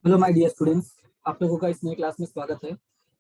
Hello my dear students, आप लोगों का इस नए क्लास में स्वागत है।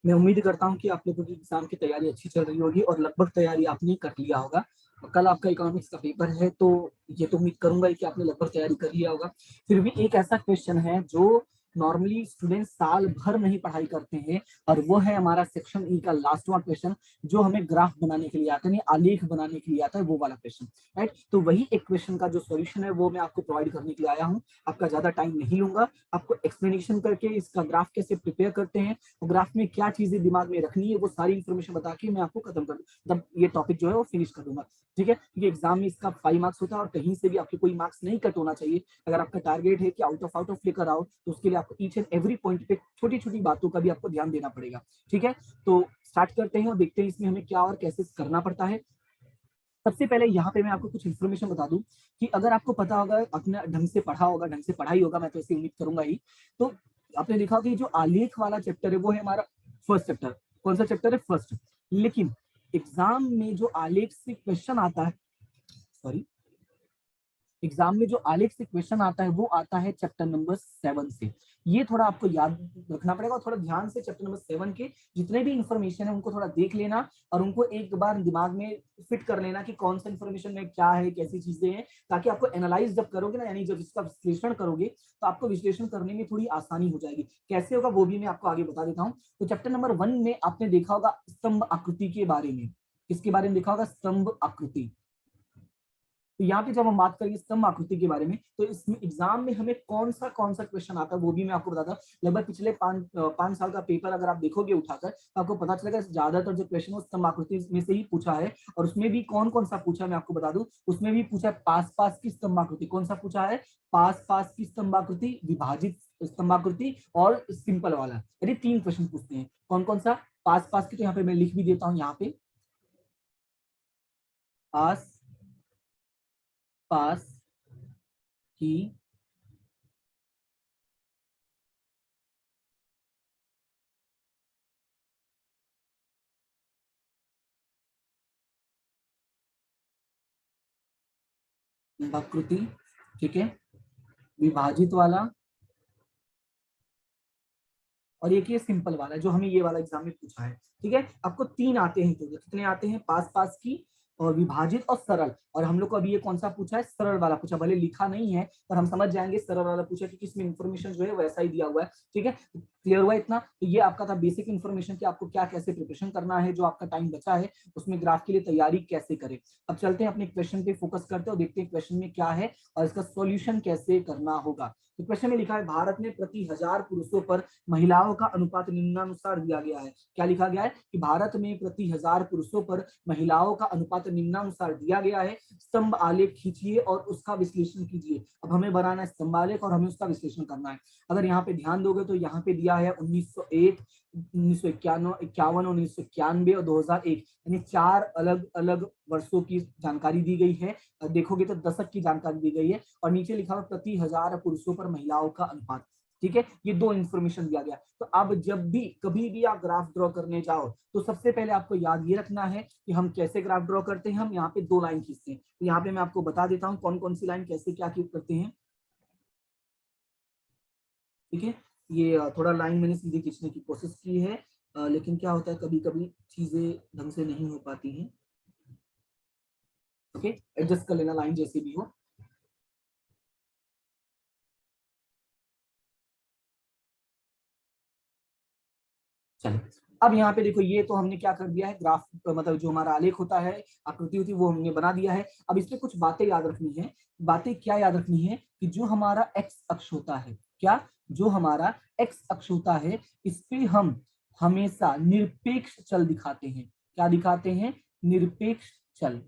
मैं उम्मीद करता हूं कि आप लोगों की एग्जाम की तैयारी अच्छी चल रही होगी और लगभग तैयारी आपने कर लिया होगा। और कल आपका इकोनॉमिक्स का पेपर है, तो ये तो उम्मीद करूंगा ही कि आपने लगभग तैयारी कर लिया होगा। फिर भी एक ऐसा क्वेश्चन है जो नॉर्मली स्टूडेंट्स साल भर नहीं पढ़ाई करते हैं, और वो है हमारा सेक्शन ई का लास्ट वाला क्वेश्चन, जो हमें ग्राफ बनाने के लिए आता है, आलेख बनाने के लिए आता है, वो वाला क्वेश्चन। राइट, तो वही एक क्वेश्चन का जो सॉल्यूशन है वो मैं आपको प्रोवाइड करने के लिए आया हूँ। आपका ज्यादा टाइम नहीं लूंगा, आपको एक्सप्लेनेशन करके इसका ग्राफ कैसे प्रिपेयर करते हैं और ग्राफ में क्या चीजें दिमाग में रखनी है वो सारी इंफॉर्मेशन बता के मैं आपको खत्म कर मतलब ये टॉपिक जो है वो फिनिश कर दूंगा। ठीक है, क्योंकि एग्जाम में इसका 5 मार्क्स होता है और कहीं से भी आपके कोई मार्क्स नहीं कट होना चाहिए। अगर आपका टारगेट है कि आउट ऑफ लेकर आओ, तो उसके लिए आपको ईच एंड एवरी पॉइंट पे छोटी छोटी बातों का भी आपको ध्यान देना पड़ेगा। ठीक है, तो स्टार्ट करते हैं और देखते हैं इसमें हमें क्या और कैसे करना पड़ता है। सबसे पहले यहाँ पे मैं आपको कुछ इन्फॉर्मेशन बता दूं कि अगर आपको पता होगा, आपने ढंग से पढ़ा होगा, ढंग से पढ़ाई होगा, मैं तो ऐसी उम्मीद करूंगा ही, तो आपने देखा होगा कि जो आलेख वाला चैप्टर है वो है हमारा फर्स्ट चैप्टर। कौन सा चैप्टर है? फर्स्ट। लेकिन एग्जाम में जो आलेख से क्वेश्चन आता है, सॉरी, एग्जाम में जो आलेख से क्वेश्चन आता है वो आता है चैप्टर नंबर 7 से। ये थोड़ा आपको याद रखना पड़ेगा और थोड़ा ध्यान से चैप्टर नंबर 7 के जितने भी इंफॉर्मेशन है उनको थोड़ा देख लेना और उनको एक बार दिमाग में फिट कर लेना कि कौन सा इंफॉर्मेशन में क्या है, कैसी चीजें हैं, ताकि आपको एनालाइज जब करोगे ना, यानी जब इसका विश्लेषण करोगे तो आपको विश्लेषण करने में थोड़ी आसानी हो जाएगी। कैसे होगा वो भी मैं आपको आगे बता देता हूँ। तो चैप्टर नंबर 1 में आपने देखा होगा स्तंभ आकृति के बारे में। किसके बारे में देखा होगा? स्तंभ आकृति। तो यहाँ पे जब हम बात करेंगे स्तंभ आकृति के बारे में, तो इसमें एग्जाम में हमें कौन सा क्वेश्चन आता है वो भी मैं आपको बताता हूँ। लगभग पिछले 5 साल का पेपर अगर आप देखोगे उठाकर, तो आपको पता चलेगा ज्यादातर जो क्वेश्चन है स्तंभ आकृति में से ही पूछा है। और उसमें भी कौन कौन सा पूछा है मैं आपको बता दूं। उसमें भी पूछा है पास पास की स्तंभाकृति। कौन सा पूछा है? पास पास की स्तंभाकृति, विभाजित स्तंभाकृति और सिंपल वाला। यानी 3 क्वेश्चन पूछते हैं। कौन कौन सा? पास पास की, तो यहाँ पे मैं लिख भी देता हूँ, यहाँ पे पास पास की आकृति, ठीक है, विभाजित वाला, और एक ये सिंपल वाला जो हमें ये वाला एग्जाम में पूछा है। ठीक है, आपको 3 आते हैं टोटल। कितने आते हैं? पास पास की और विभाजित और सरल। और हम लोग को अभी ये कौन सा पूछा है? सरल वाला पूछा। भले लिखा नहीं है पर हम समझ जाएंगे सरल वाला पूछा, क्योंकि इसमें इन्फॉर्मेशन जो है वैसा ही दिया हुआ है। ठीक है, क्लियर हुआ इतना? तो ये आपका था बेसिक इन्फॉर्मेशन कि आपको क्या कैसे प्रिपरेशन करना है। जो आपका टाइम बचा है उसमें ग्राफ के लिए तैयारी कैसे करें। अब चलते हैं अपने क्वेश्चन पे फोकस करते हैं और देखते हैं क्वेश्चन में क्या है और इसका सॉल्यूशन कैसे करना होगा। तो क्वेश्चन में लिखा है भारत में प्रति 1000 पुरुषों पर महिलाओं का अनुपात निम्नानुसार दिया गया है। क्या लिखा गया है? कि भारत में प्रति 1000 पुरुषों पर महिलाओं का अनुपात निम्नानुसार दिया गया है। स्तंभ आलेख खींचिए और उसका विश्लेषण कीजिए। अब हमें बनाना है स्तंभ आलेख और हमें उसका विश्लेषण करना है। अगर यहाँ पे ध्यान दोगे तो यहाँ पे दिया है 1901, 1951, 51, 1991 और 2001, यानी 4 अलग अलग वर्षों की जानकारी दी गई है। देखोगे तो दशक की जानकारी दी गई है और नीचे लिखा हुआ प्रति 1000 पुरुषों पर महिलाओं का अनुपात। ठीक है, ये 2 इंफॉर्मेशन दिया गया। तो अब जब भी कभी भी आप ग्राफ ड्रॉ करने जाओ तो सबसे पहले आपको याद ये रखना है कि हम कैसे ग्राफ ड्रॉ करते हैं। हम यहाँ पे 2 लाइन खींचते हैं। तो यहाँ पे मैं आपको बता देता हूँ कौन कौन सी लाइन कैसे क्या करते हैं। ठीक है, ये थोड़ा लाइन मैंने सीधी खींचने की कोशिश की है, लेकिन क्या होता है कभी कभी चीजें ढंग से नहीं हो पाती हैं। ओके, एडजस्ट कर लेना लाइन जैसे भी हो। चलिए, अब यहाँ पे देखो, ये तो हमने क्या कर दिया है, ग्राफ मतलब जो हमारा आलेख होता है, आकृति होती है, वो हमने बना दिया है। अब इसमें कुछ बातें याद रखनी है। बातें क्या याद रखनी है? कि जो हमारा एक्स अक्ष होता है, क्या, जो हमारा एक्स अक्ष होता है, इस पे हम हमेशा निरपेक्ष चल दिखाते हैं। क्या दिखाते हैं? निरपेक्ष चल।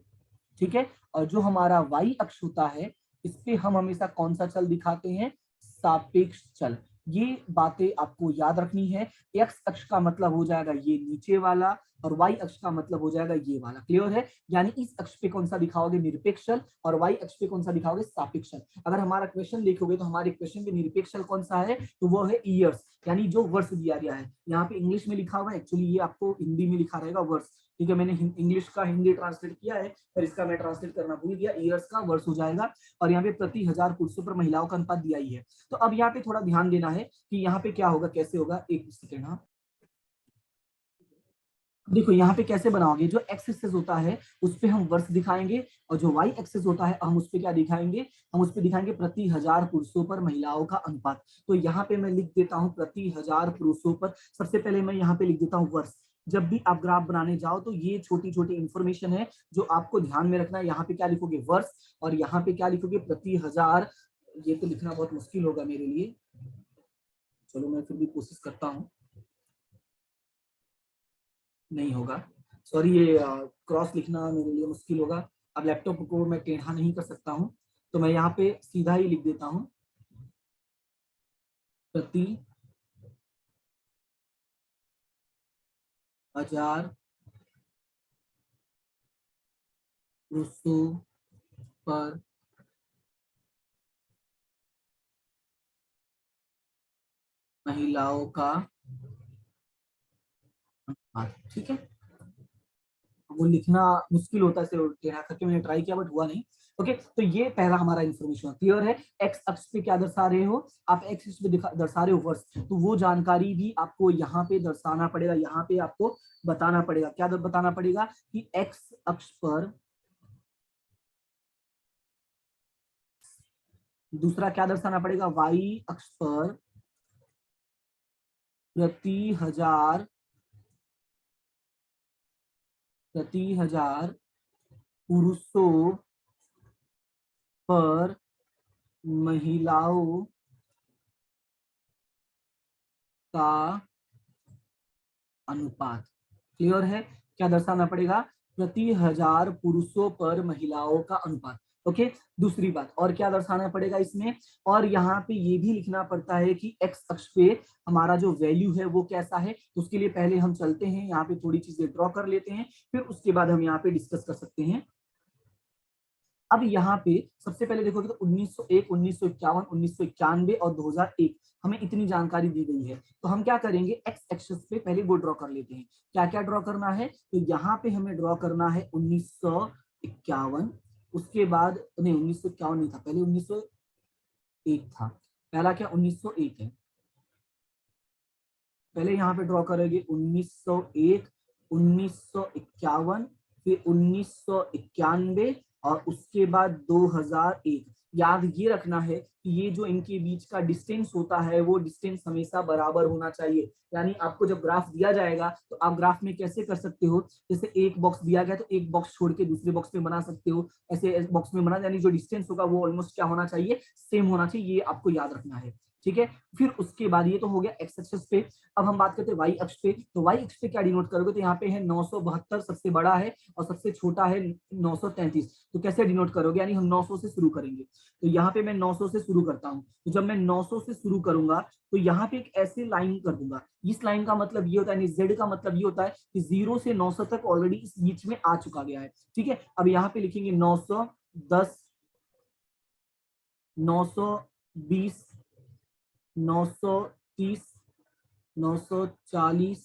ठीक है, और जो हमारा वाई अक्ष होता है, इस पे हम हमेशा कौन सा चल दिखाते हैं? सापेक्ष चल। ये बातें आपको याद रखनी है। एक्स अक्ष का मतलब हो जाएगा ये नीचे वाला, और वाई अक्ष का मतलब हो जाएगा ये वाला। क्लियर है? यानी इस अक्ष पे कौन सा दिखाओगे? निरपेक्ष चल, और वाई अक्ष पे कौन सा दिखाओगे? सापेक्ष चल। अगर हमारा क्वेश्चन देखोगे तो हमारे क्वेश्चन पे निरपेक्ष चल कौन सा है? तो वो है ईयर्स, यानी जो वर्ष दिया गया है। यहाँ पे इंग्लिश में लिखा हुआ है, एक्चुअली ये आपको हिंदी में लिखा रहेगा वर्ष। ठीक है, मैंने इंग्लिश का हिंदी ट्रांसलेट किया है, पर इसका मैं ट्रांसलेट करना भूल गया, ईयर्स का वर्ष हो जाएगा, और यहाँ पे प्रति 1000 पुरुषों पर महिलाओं का अनुपात दिया ही है। तो अब यहाँ पे थोड़ा ध्यान देना है कि यहाँ पे क्या होगा, कैसे होगा, एक सेकेंड। हाँ, देखो यहाँ पे कैसे बनाओगे, जो एक्स एक्सिस होता है उस पे हम वर्ष दिखाएंगे, और जो वाई एक्सिस होता है हम उस पे क्या दिखाएंगे, हम उस पे दिखाएंगे प्रति 1000 पुरुषों पर महिलाओं का अनुपात। तो यहाँ पे मैं लिख देता हूँ प्रति 1000 पुरुषों पर, सबसे पहले मैं यहाँ पे लिख देता हूँ वर्ष। जब भी आप ग्राफ बनाने जाओ तो ये छोटी छोटी इंफॉर्मेशन है जो आपको ध्यान में रखना है। यहाँ पे क्या लिखोगे, वर्ष, और यहाँ पे क्या लिखोगे, प्रति 1000। ये तो लिखना बहुत मुश्किल होगा मेरे लिए, चलो मैं फिर भी कोशिश करता हूँ, नहीं होगा, सॉरी, ये क्रॉस लिखना मेरे लिए मुश्किल होगा। अब लैपटॉप को मैं टेढ़ा नहीं कर सकता हूँ, तो मैं यहाँ पे सीधा ही लिख देता हूँ प्रति 1000 पुरुषों पर महिलाओं का अनुपात। ठीक है, वो लिखना मुश्किल होता है, टेढ़ा करके मैंने ट्राई किया बट हुआ नहीं। ओके, तो ये पहला हमारा इंफॉर्मेशन क्लियर है। एक्स अक्ष पे क्या दर्शा रहे हो आप, एक्स अक्ष पे दर्शा रहे हो वर्ष, तो वो जानकारी भी आपको यहाँ पे दर्शाना पड़ेगा, यहाँ पे आपको बताना पड़ेगा। क्या बताना पड़ेगा कि एक्स अक्ष पर, दूसरा क्या दर्शाना पड़ेगा, वाई अक्ष पर प्रति 1000 पुरुषों पर महिलाओं का अनुपात। क्लियर है, क्या दर्शाना पड़ेगा, प्रति 1000 पुरुषों पर महिलाओं का अनुपात। ओके, दूसरी बात और क्या दर्शाना पड़ेगा इसमें, और यहाँ पे ये भी लिखना पड़ता है कि एक्स अक्ष पे हमारा जो वैल्यू है वो कैसा है। तो उसके लिए पहले हम चलते हैं, यहाँ पे थोड़ी चीजें ड्रॉ कर लेते हैं, फिर उसके बाद हम यहाँ पे डिस्कस कर सकते हैं। अब यहाँ पे सबसे पहले देखोगे तो 1901, 1951, 1991 और 2001 हमें इतनी जानकारी दी गई है। तो हम क्या करेंगे, एक्स एक्सिस पे पहले वो ड्रॉ कर लेते हैं। क्या क्या ड्रॉ करना है, तो यहाँ पे हमें ड्रॉ करना है 1951, उसके बाद नहीं 1951 नहीं था, पहले 1901 था, पहला क्या 1901 है, पहले यहाँ पे ड्रॉ करेंगे 1901, 1951, फिर 1991 और उसके बाद 2001। याद ये रखना है कि ये जो इनके बीच का डिस्टेंस होता है वो डिस्टेंस हमेशा बराबर होना चाहिए। यानी आपको जब ग्राफ दिया जाएगा तो आप ग्राफ में कैसे कर सकते हो, जैसे एक बॉक्स दिया गया तो एक बॉक्स छोड़ के दूसरे बॉक्स में बना सकते हो, ऐसे बॉक्स में बना, यानी जो डिस्टेंस होगा वो ऑलमोस्ट क्या होना चाहिए, सेम होना चाहिए, ये आपको याद रखना है। ठीक है, फिर उसके बाद ये तो हो गया एक्स एक्सिस पे। अब हम बात करते हैं वाई अक्ष पे, तो वाई अक्ष पे क्या डिनोट करोगे, तो यहाँ पे है 972 सबसे बड़ा है और सबसे छोटा है 933। तो कैसे डिनोट करोगे, यानी हम 900 से शुरू करेंगे, तो यहाँ पे मैं 900 से शुरू करता हूँ। तो जब मैं 900 से शुरू करूंगा तो यहाँ पे एक ऐसी लाइन कर दूंगा, इस लाइन का मतलब ये होता है, जेड का मतलब ये होता है कि 0 से 900 तक ऑलरेडी इस बीच में आ चुका गया है। ठीक है, अब यहाँ पे लिखेंगे 910, 920, 930, 940,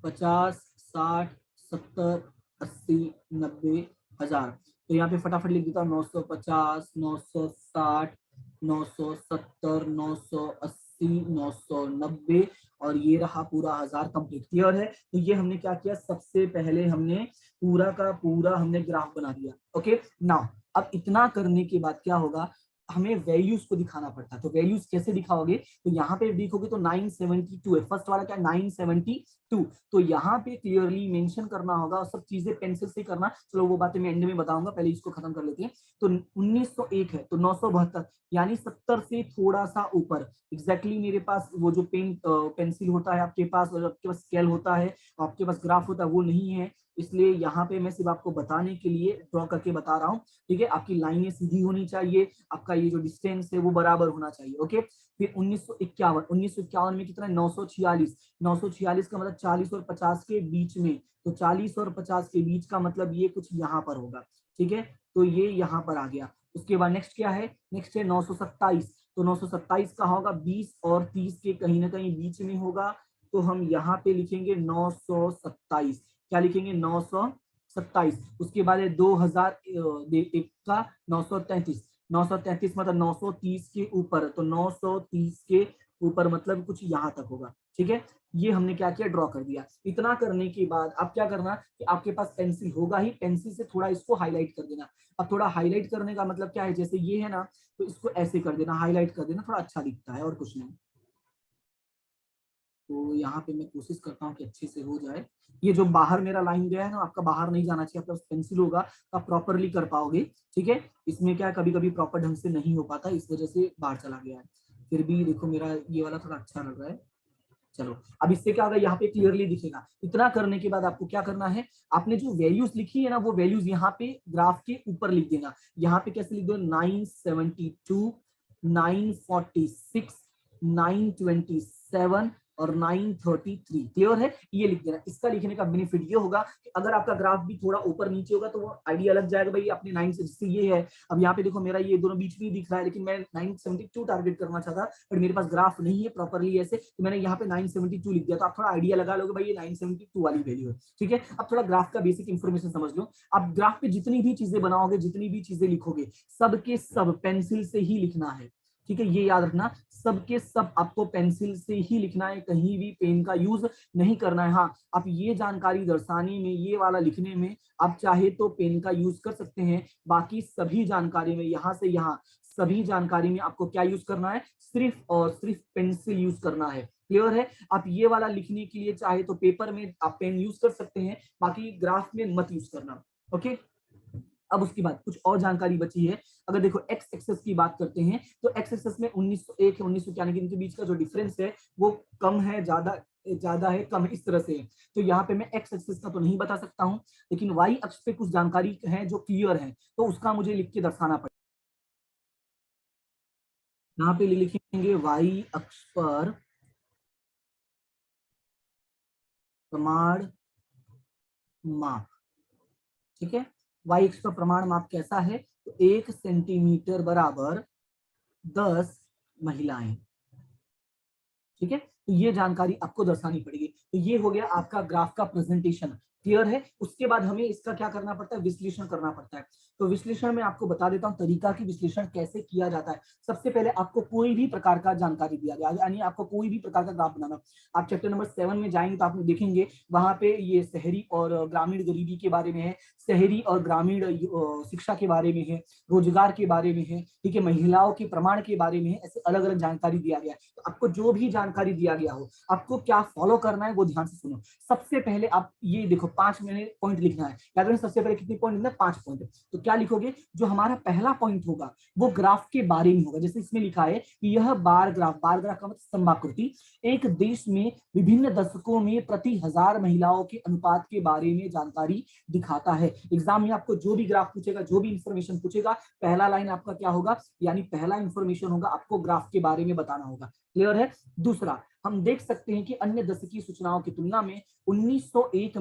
50, 60, 70, 80, 90, 1000। तो यहाँ पे फटाफट लिख देता हूँ 950, 960, 970, 980, 990 और ये रहा पूरा 1000 कंप्लीट। क्लियर है, तो ये हमने क्या किया, सबसे पहले हमने पूरा का पूरा हमने ग्राफ बना दिया। ओके, नाउ अब इतना करने के बाद क्या होगा, हमें वैल्यूज को दिखाना पड़ता है। तो वैल्यूज कैसे दिखाओगे, तो यहाँ पे देखोगे तो 972 है, फर्स्ट वाला क्या 972, तो यहाँ पे क्लियरली मेंशन करना होगा और सब चीजें पेंसिल से करना, चलो वो बातें मैं एंड में बताऊंगा, पहले इसको खत्म कर लेते हैं। तो 1901 है तो 972 यानी 70 से थोड़ा सा ऊपर। एग्जैक्टली मेरे पास वो जो पेंसिल होता है आपके पास, और आपके पास स्केल होता है, आपके पास ग्राफ होता है, वो नहीं है, इसलिए यहाँ पे मैं सिर्फ आपको बताने के लिए ड्रॉ करके बता रहा हूँ। ठीक है, आपकी लाइनें सीधी होनी चाहिए, आपका ये जो डिस्टेंस है वो बराबर होना चाहिए। ओके, फिर 1951 में कितना है, 946, 946 का मतलब 40 और 50 के बीच में, तो 40 और 50 के बीच का मतलब ये कुछ यहाँ पर होगा। ठीक है, तो ये यहाँ पर आ गया। उसके बाद नेक्स्ट क्या है, नेक्स्ट है 927, तो 927 का होगा 20 और 30 के कहीं ना कहीं बीच में होगा, तो हम यहाँ पे लिखेंगे 927। क्या लिखेंगे, 900 27, उसके बाद है 2001 का 933, 933 मतलब 930 के ऊपर, तो 930 के ऊपर मतलब कुछ यहाँ तक होगा। ठीक है, ये हमने क्या किया, ड्रॉ कर दिया। इतना करने के बाद अब क्या करना कि आपके पास पेंसिल होगा ही, पेंसिल से थोड़ा इसको हाईलाइट कर देना। अब थोड़ा हाईलाइट करने का मतलब क्या है, जैसे ये है ना, तो इसको ऐसे कर देना, हाईलाइट कर देना, थोड़ा अच्छा दिखता है और कुछ नहीं। तो यहाँ पे मैं कोशिश करता हूँ कि अच्छे से हो जाए। ये जो बाहर मेरा लाइन गया है ना, आपका बाहर नहीं जाना चाहिए, आपके पास पेंसिल होगा तो आप प्रॉपरली कर पाओगे। ठीक है, इसमें क्या कभी कभी प्रॉपर ढंग से नहीं हो पाता, इस वजह से बाहर चला गया है। फिर भी देखो मेरा ये वाला थोड़ा अच्छा लग रहा है। चलो, अब इससे क्या होगा, यहाँ पे क्लियरली दिखेगा। इतना करने के बाद आपको क्या करना है, आपने जो वैल्यूज लिखी है ना, वो वैल्यूज यहाँ पे ग्राफ के ऊपर लिख देना। यहाँ पे कैसे लिख दो, 972, 946, 927 और 933। क्लियर है, ये लिख देना। इसका लिखने का बेनिफिट ये होगा कि अगर आपका ग्राफ भी थोड़ा ऊपर नीचे होगा तो वो आइडिया लग जाएगा भाई अपने 9 से, जिससे ये है। अब यहाँ पे देखो मेरा ये दोनों बीच में दिख रहा है, लेकिन मैं 972 टारगेट करना चाहता, बट मेरे पास ग्राफ नहीं है प्रॉपरली ऐसे, तो मैंने यहाँ पे 972 लिख दिया। तो आप थोड़ा आइडिया लगा लोगे भाई ये 972 वाली वैल्यू है। ठीक है, अब थोड़ा ग्राफ का बेसिक इंफॉर्मेशन समझ लो। आप ग्राफ पे जितनी भी चीजें बनाओगे, जितनी भी चीजें लिखोगे, सबके सब पेंसिल से ही लिखना है। ठीक है, ये याद रखना, सबके सब आपको पेंसिल से ही लिखना है, कहीं भी पेन का यूज नहीं करना है। हाँ, आप ये जानकारी दर्शाने में, ये वाला लिखने में आप चाहे तो पेन का यूज कर सकते हैं, बाकी सभी जानकारी में, यहाँ से यहाँ सभी जानकारी में आपको क्या यूज करना है, सिर्फ और सिर्फ पेंसिल यूज करना है। क्लियर है, आप ये वाला लिखने के लिए चाहे तो पेपर में आप पेन यूज कर सकते हैं, बाकी ग्राफ में मत यूज करना। ओके, अब उसके बाद कुछ और जानकारी बची है। अगर देखो एक्स एक्सेस की बात करते हैं, तो एक्स एक्सेस में 1901 है 1991, इनके बीच का जो डिफरेंस है वो कम है, ज्यादा है, कम है, इस तरह से है। तो यहाँ पे मैं एक्स एक्सेस का तो नहीं बता सकता हूँ, लेकिन वाई अक्ष पे कुछ जानकारी है जो क्लियर है, तो उसका मुझे लिख के दर्शाना पड़ेगा। यहाँ पे लिखेंगे वाई अक्ष पर प्रमाण माप। ठीक है, वाई अक्ष पर प्रमाण माप कैसा है, तो 1 सेंटीमीटर बराबर 10 महिलाएं। ठीक है, तो ये जानकारी आपको दर्शानी पड़ेगी। तो ये हो गया आपका ग्राफ का प्रेजेंटेशन। क्लियर है, उसके बाद हमें इसका क्या करना पड़ता है, विश्लेषण करना पड़ता है। तो विश्लेषण में आपको बता देता हूं तरीका की विश्लेषण कैसे किया जाता है। सबसे पहले आपको कोई भी प्रकार का जानकारी दिया गया, यानी आपको कोई भी प्रकार का ग्राफ बनाना। आप चैप्टर नंबर 7 में जाएंगे तो आप देखेंगे वहां पे ये शहरी और ग्रामीण गरीबी के बारे में है, शहरी और ग्रामीण शिक्षा के बारे में है, रोजगार के बारे में है, ठीक है, महिलाओं के प्रमाण के बारे में है, ऐसे अलग अलग जानकारी दिया गया है। तो आपको जो भी जानकारी दिया गया हो, आपको क्या फॉलो करना है वो ध्यान से सुनो। सबसे पहले आप ये देखो 5 मैंने पॉइंट लिखना है, याद रखना सबसे पहले कितने पॉइंट लिखना है, 5 पॉइंट। तो क्या लिखोगे, जो हमारा पहला पॉइंट होगा वो ग्राफ के बारे में होगा। जैसे इसमें लिखा है कि यह बार ग्राफ का मतलब स्तंभाकृति एक देश में विभिन्न दशकों में प्रति 1000 महिलाओं के अनुपात के बारे में जानकारी दिखाता है। एग्जाम में आपको जो भी ग्राफ पूछेगा, जो भी इंफॉर्मेशन पूछेगा, पहला लाइन आपका क्या होगा, यानी पहला इंफॉर्मेशन होगा, आपको ग्राफ के बारे में बताना होगा। क्लियर है। दूसरा, हम देख सकते हैं कि अन्य दशकीय सूचनाओं की तुलना में 1901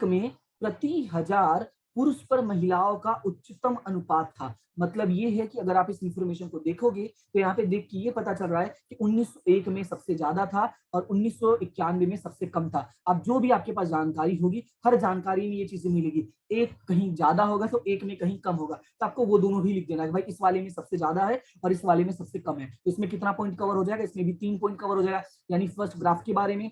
में प्रति 1000 पुरुष पर महिलाओं का उच्चतम अनुपात था। मतलब ये है कि अगर आप इस इंफॉर्मेशन को देखोगे तो यहाँ पे देख के ये पता चल रहा है कि 1901 में सबसे ज्यादा था और 1991 में सबसे कम था। अब जो भी आपके पास जानकारी होगी, हर जानकारी में ये चीजें मिलेगी, एक कहीं ज्यादा होगा तो एक में कहीं कम होगा, तो आपको वो दोनों भी लिख देना है भाई इस वाले में सबसे ज्यादा है और इस वाले में सबसे कम है। तो इसमें कितना पॉइंट कवर हो जाएगा, इसमें भी 3 पॉइंट कवर हो जाएगा, यानी फर्स्ट ग्राफ के बारे में,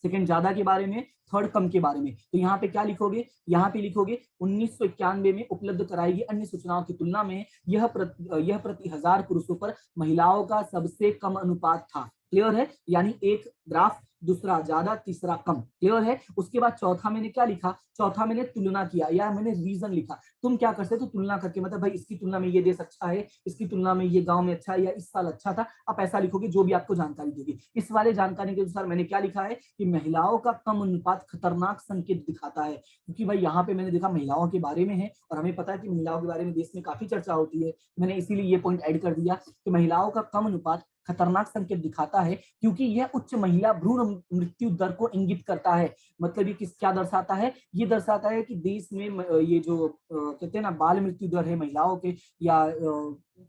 सेकंड ज्यादा के बारे में, थर्ड कम के बारे में। तो यहाँ पे क्या लिखोगे, यहाँ पे लिखोगे 1991 में उपलब्ध कराई गई अन्य सूचनाओं की तुलना में यह प्रति 1000 पुरुषों पर महिलाओं का सबसे कम अनुपात था। क्लियर है, यानी एक ग्राफ, दूसरा ज्यादा, तीसरा कम। क्लियर है। उसके बाद चौथा मैंने क्या लिखा, चौथा मैंने तुलना किया या मैंने रीजन लिखा। तुम क्या कर सकते हो, तुलना करके, मतलब भाई इसकी तुलना में ये देश अच्छा है, इसकी तुलना में ये गांव में अच्छा है, या इस साल अच्छा था, आप ऐसा लिखोगे जो भी आपको जानकारी देगी। इस वाले जानकारी के अनुसार मैंने क्या लिखा है कि महिलाओं का कम अनुपात खतरनाक संकेत दिखाता है, क्योंकि भाई यहाँ पे मैंने देखा महिलाओं के बारे में है और हमें पता है कि महिलाओं के बारे में देश में काफी चर्चा होती है, मैंने इसीलिए ये पॉइंट ऐड कर दिया कि महिलाओं का कम अनुपात खतरनाक संकेत दिखाता है, क्योंकि यह उच्च महिला भ्रूण मृत्यु दर को इंगित करता है। मतलब ये क्या दर्शाता है, ये दर्शाता है कि देश में ये जो कहते हैं ना बाल मृत्यु दर है महिलाओं के या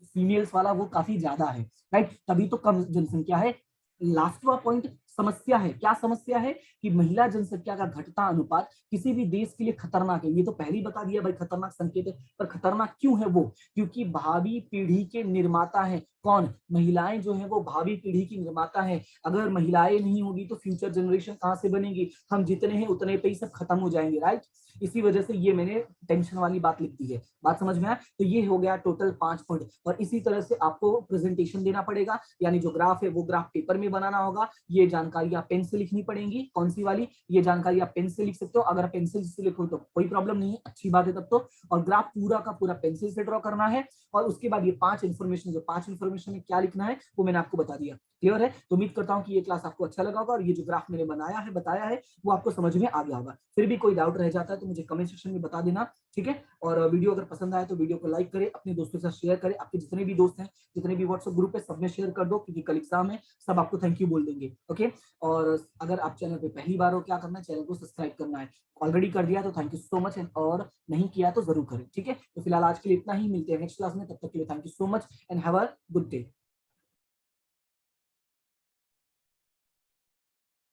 फीमेल्स वाला, वो काफी ज्यादा है, राइट, तभी तो कम जनसंख्या है। लास्टवा पॉइंट समस्या है। क्या समस्या है? कि महिला जनसंख्या का घटता अनुपात किसी भी देश के लिए खतरनाक है। ये तो पहले ही बता दिया भाई, खतरनाक संकेत है। पर खतरनाक क्यों है वो? क्योंकि भावी पीढ़ी के निर्माता है कौन? महिलाएं जो है वो भावी पीढ़ी की निर्माता है। अगर महिलाएं नहीं होगी तो फ्यूचर जनरेशन कहां से बनेगी? हम जितने हैं उतने पे ही सब खत्म हो जाएंगे, राइट। इसी वजह से ये मैंने टेंशन वाली बात लिख दी है। बात समझ में आया? तो ये हो गया टोटल 5 पॉइंट। और इसी तरह से आपको प्रेजेंटेशन देना पड़ेगा, यानी जो ग्राफ है वो ग्राफ पेपर में बनाना होगा। ये जानकारी आप पेन से लिखनी पड़ेगी। कौन सी वाली? ये जानकारी आप पेन से लिख सकते हो। अगर पेंसिल से लिखो तो कोई प्रॉब्लम नहीं है, अच्छी बात है तब तो। और ग्राफ पूरा का पूरा पेंसिल से ड्रॉ करना है। और उसके बाद ये 5 इन्फॉर्मेशन, जो 5 इन्फॉर्मेशन में क्या लिखना है वो मैंने आपको बता दिया। क्लियर है? तो उम्मीद करता हूं कि ये क्लास आपको अच्छा लगा होगा और ये जो ग्राफ मैंने बनाया है, बताया है, वो आपको समझ में आ गया होगा। फिर भी कोई डाउट रह जाता है तो मुझे कमेंट सेक्शन में बता देना, ठीक है। और वीडियो अगर पसंद आए तो वीडियो को लाइक करें, अपने दोस्तों के साथ शेयर करें। आपके जितने भी दोस्त हैं, जितने भी व्हाट्सएप ग्रुप है, सब में शेयर कर दो, क्योंकि कल एग्जाम है, सब आपको थैंक यू बोल देंगे। ओके। और अगर आप चैनल पे पहली बार हो, क्या करना है? चैनल को सब्सक्राइब करना है। ऑलरेडी कर दिया तो थैंक यू सो मच, और नहीं किया तो जरूर करें, ठीक है। तो फिलहाल आज के लिए इतना ही, मिलते हैं नेक्स्ट क्लास में। तब तक के लिए thank you so much and have a good day.